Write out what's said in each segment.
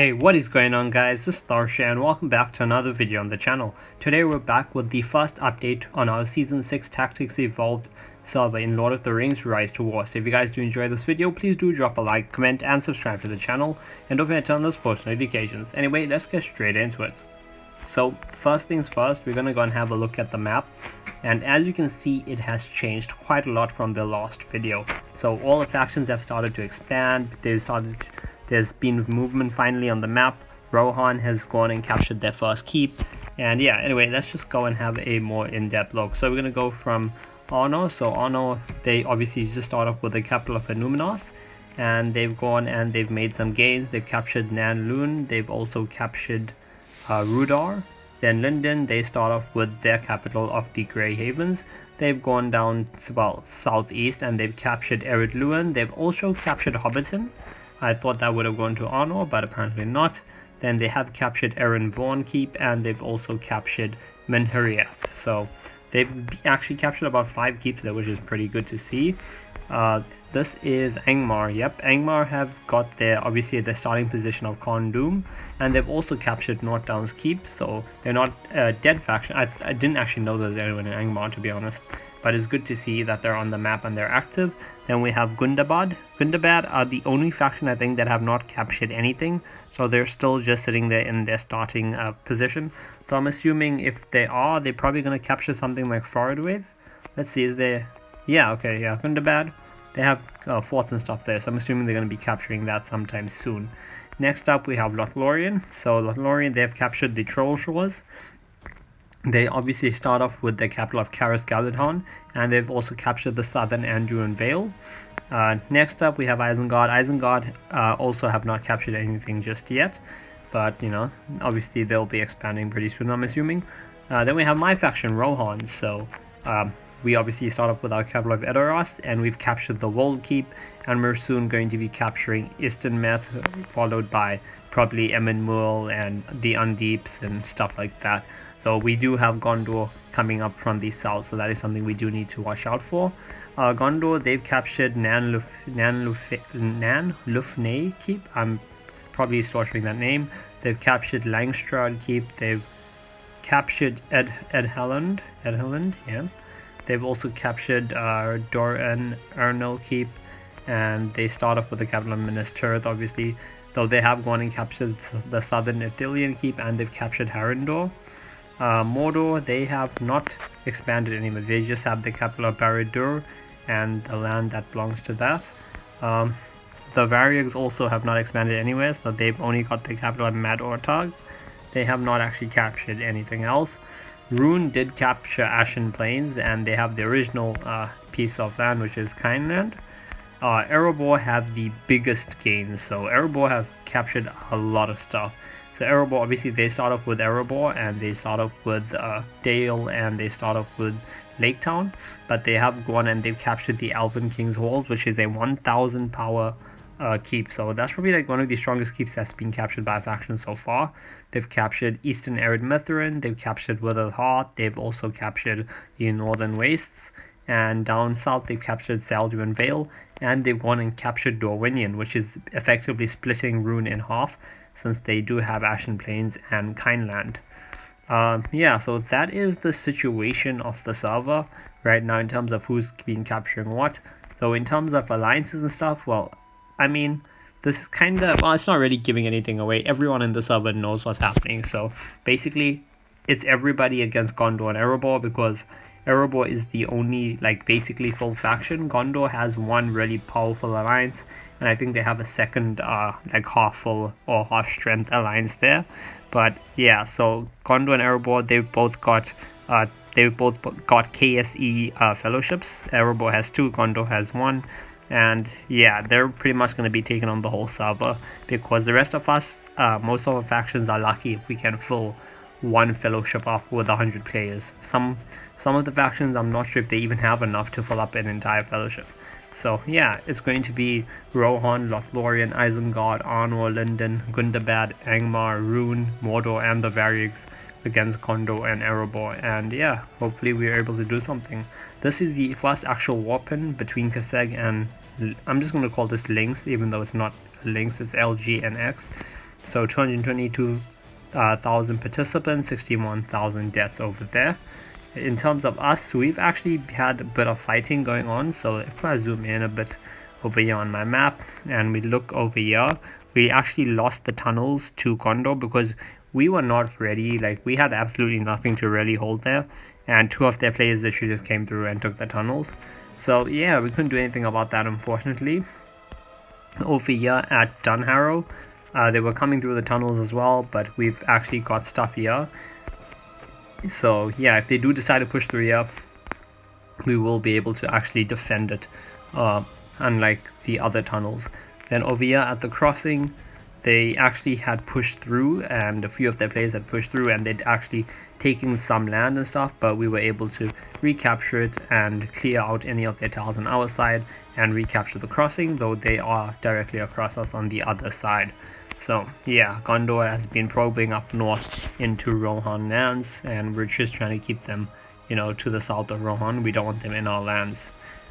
Hey, what is going on guys, this is Tharshey and welcome back to another video on the channel. Today we're back with the first update on our Season 6 Tactics Evolved server in Lord of the Rings Rise to War. So if you guys do enjoy this video, please do drop a like, comment and subscribe to the channel. And don't forget to turn on those post notifications. Anyway, let's get straight into it. So first things first, we're going to go and have a look at the map. And as you can see, it has changed quite a lot from the last video. So all the factions have started to expand. There's been movement finally on the map. Rohan has gone and captured their first keep. And yeah, anyway, let's just go and have a more in-depth look. So we're going to go from Arnor. So Arnor, they obviously just start off with the capital of Numenos. And they've gone and they've made some gains. They've captured Nan Lune. They've also captured Rudar. Then Linden, they start off with their capital of the Grey Havens. They've gone down, well, southeast and they've captured Ered Luin. They've also captured Hobbiton. I thought that would have gone to Arnor, but apparently not. Then they have captured Erin Vaughan Keep and they've also captured Menhiriath. So they've actually captured about 5 keeps there, which is pretty good to see. This is Angmar. Yep, Angmar have got obviously their starting position of Khondum, and they've also captured North Down's Keep, so they're not a dead faction. I didn't actually know there's anyone in Angmar, to be honest, but it's good to see that they're on the map and they're active. Then we have Gundabad. Gundabad are the only faction I think that have not captured anything, so they're still just sitting there in their starting position. So I'm assuming if they are, they're probably going to capture something like Forodwave. Let's see, is there... Yeah, okay, yeah, Gundabad. They have forts and stuff there, so I'm assuming they're going to be capturing that sometime soon. Next up, we have Lothlorien. So Lothlorien, they've captured the Troll Shores. They obviously start off with the capital of Caras Galadhon, and they've also captured the southern Anduin Vale. Next up, we have Isengard. Isengard also have not captured anything just yet, but, you know, obviously they'll be expanding pretty soon, I'm assuming. Then we have my faction, Rohan. So, we obviously start off with our capital of Edoras, and we've captured the Wold Keep, and we're soon going to be capturing Istenmet, followed by probably Emyn Muil and the Undeeps and stuff like that. So we do have Gondor coming up from the south, so that is something we do need to watch out for. Gondor, they've captured Nan Lufney Keep. I'm probably slaughtering that name. They've captured Langstrad Keep. They've captured Edhelland, yeah. They've also captured Doran Ernil Keep, and they start off with the capital of Minas Tirith, obviously, though they have gone and captured the southern Ithilien Keep, and they've captured Harrendoor. Mordor, they have not expanded anywhere. They just have the capital of Barad-dûr and the land that belongs to that. The Varyags also have not expanded anywhere, so they've only got the capital of Mad Ortag. They have not actually captured anything else. Rune did capture Ashen Plains, and they have the original piece of land, which is Kindland. Erebor have the biggest gains, so Erebor have captured a lot of stuff. So Erebor, obviously they start off with Erebor, and they start off with Dale, and they start off with Lake Town, but they have gone and they've captured the Elven King's Halls, which is a 1000 power keep. So that's probably like one of the strongest keeps that's been captured by a faction so far. They've captured Eastern Ered Mithrin, they've captured Withered Heart, they've also captured the Northern Wastes, and down south they've captured Salduin Vale, and they've gone and captured Dorwinion, which is effectively splitting Rune in half, since they do have Ashen Plains and Kindland. Yeah, so that is the situation of the server right now in terms of who's been capturing what. So in terms of alliances and stuff, well, I mean, this is kind of, well, it's not really giving anything away. Everyone in the server knows what's happening. So basically, it's everybody against Gondor and Erebor, because Erebor is the only, like, basically full faction. Gondor has one really powerful alliance, and I think they have a second, like, half full or half strength alliance there. But yeah, so Gondor and Erebor, they've both got KSE fellowships. Erebor has 2, Gondor has 1. And yeah, they're pretty much going to be taking on the whole server, because the rest of us, most of our factions are lucky if we can fill one fellowship up with 100 players. Some of the factions, I'm not sure if they even have enough to fill up an entire fellowship. So yeah, it's going to be Rohan, Lothlorien, Isengard, Arnor, Linden, Gundabad, Angmar, Rune, Mordor, and the Varyags against Gondor and Erebor. And yeah, hopefully we are able to do something. This is the first actual war pin between Kaseg and, I'm just going to call this Lynx, even though it's not Lynx, it's LG and X. So 222,000 participants, 61,000 deaths over there. In terms of us, we've actually had a bit of fighting going on. So if I zoom in a bit over here on my map and we look over here, we actually lost the tunnels to Gondor because we were not ready. Like, we had absolutely nothing to really hold there, and two of their players literally just came through and took the tunnels. So yeah, we couldn't do anything about that, unfortunately. Over here at Dunharrow, they were coming through the tunnels as well, but we've actually got stuff here. So yeah, if they do decide to push through here, we will be able to actually defend it, unlike the other tunnels. Then over here at the crossing, they actually had pushed through, and a few of their players had pushed through, and they'd actually taken some land and stuff, but we were able to recapture it and clear out any of their tiles on our side and recapture the crossing, though they are directly across us on the other side. So yeah, Gondor has been probing up north into Rohan lands, and we're just trying to keep them, you know, to the south of Rohan. We don't want them in our lands.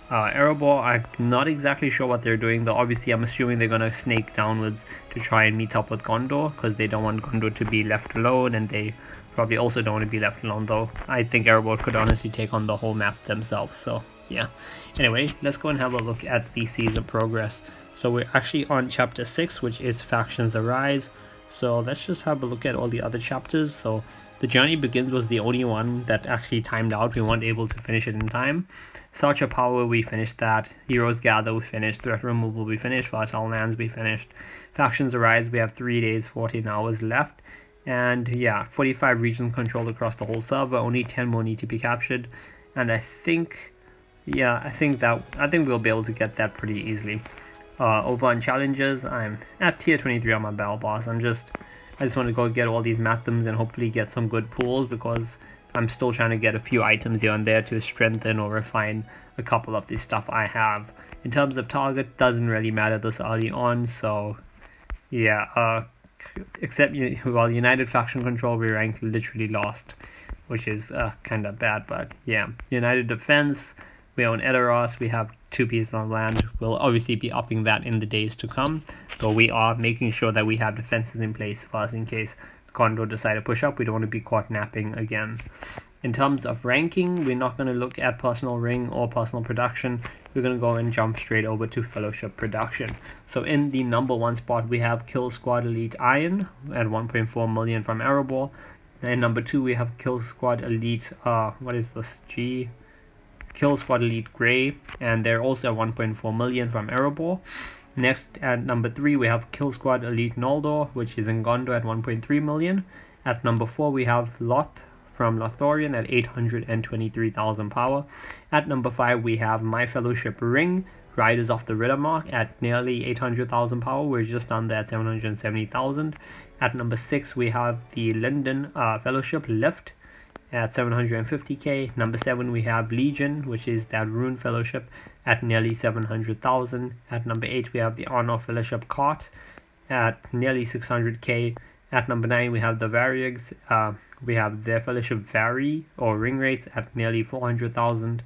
Erebor, I'm not exactly sure what they're doing, though obviously I'm assuming they're going to snake downwards to try and meet up with Gondor, because they don't want Gondor to be left alone, and they probably also don't want to be left alone, though I think Erebor could honestly take on the whole map themselves, so yeah. Anyway, let's go and have a look at the season progress. So we're actually on chapter 6, which is Factions Arise. So let's just have a look at all the other chapters. So the Journey Begins was the only one that actually timed out. We weren't able to finish it in time. Search of Power, we finished that. Heroes Gather, we finished. Threat Removal, we finished. Fertile Lands, we finished. Factions Arise, we have 3 days, 14 hours left. And yeah, 45 regions controlled across the whole server. Only 10 more need to be captured. And I think we'll be able to get that pretty easily. Over on challenges, I'm at tier 23 on my battle pass. I just want to go get all these matthems and hopefully get some good pools, because I'm still trying to get a few items here and there to strengthen or refine a couple of the stuff I have. In terms of target, doesn't really matter this early on, so yeah, except, well, United Faction Control, we ranked literally lost, which is kind of bad, but yeah. United Defense, we own Edoras, we have 2 pieces of land. We'll obviously be upping that in the days to come, but we are making sure that we have defenses in place first in case Gondor decide to push up. We don't want to be caught napping again. In terms of ranking, we're not going to look at personal ring or personal production. We're going to go and jump straight over to fellowship production. So in the number 1 spot, we have Kill Squad Elite Iron at 1.4 million from Erebor. And number 2, we have Kill Squad Elite, what is this, Kill Squad Elite Grey, and they're also at 1.4 million from Erebor. Next, at number 3, we have Kill Squad Elite Noldor, which is in Gondor at 1.3 million. At number 4, we have Lot from Lothlorien at 823,000 power. At number 5, we have My Fellowship Ring, Riders of the Riddermark at nearly 800,000 power. We're just under at 770,000. At number 6, we have the Linden Fellowship Lift at 750k. Number 7, we have Legion, which is that Rune Fellowship at nearly 700,000. At number 8, we have the Honor Fellowship Cart at nearly 600k. At number 9, we have the Varrigs. We have their Fellowship Vary or Ring Rates at nearly 400,000.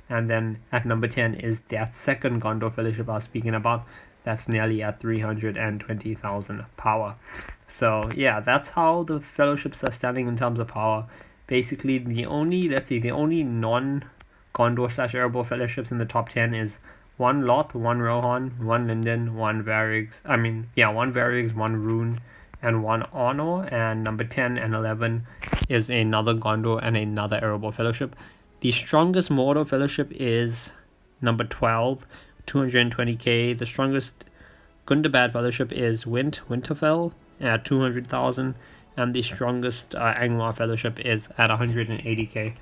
And then at number 10 is that second Gondor Fellowship I was speaking about. That's nearly at 320,000 power. So yeah, that's how the fellowships are standing in terms of power. Basically, the only non-Gondor / Erebor fellowships in the top 10 is 1 Loth, 1 Rohan, 1 Linden, 1 Varrigs. 1 Varrigs, 1 Rune, and 1 Honor. And number 10 and 11 is another Gondor and another Erebor fellowship. The strongest Mordor fellowship is number 12, 220k. The strongest Gundabad fellowship is Winterfell at 200,000. And the strongest Angmar fellowship is at 180k.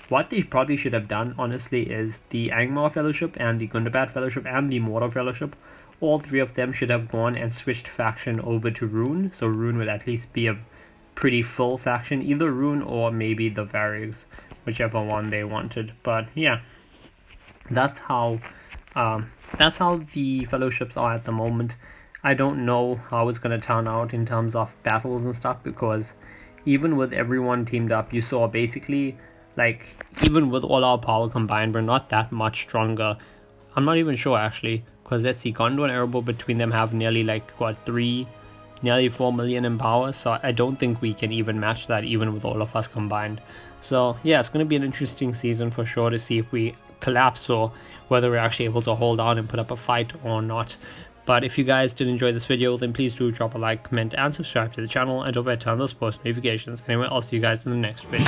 What they probably should have done, honestly, is the Angmar fellowship and the Gundabad fellowship and the Mordor fellowship, all 3 of them should have gone and switched faction over to Rune. So Rune would at least be a pretty full faction, either Rune or maybe the Varrigs, whichever one they wanted. But yeah, that's how the fellowships are at the moment. I don't know how it's going to turn out in terms of battles and stuff, because even with everyone teamed up, you saw basically, like, even with all our power combined, we're not that much stronger. I'm not even sure actually, because let's see, Gondor and Erebor between them have nearly like what 3 nearly 4 million in power, so I don't think we can even match that even with all of us combined. So yeah, it's going to be an interesting season for sure to see if we collapse or whether we're actually able to hold on and put up a fight or not. But if you guys did enjoy this video, then please do drop a like, comment, and subscribe to the channel, and don't forget to turn on those post notifications. Anyway, I'll see you guys in the next video.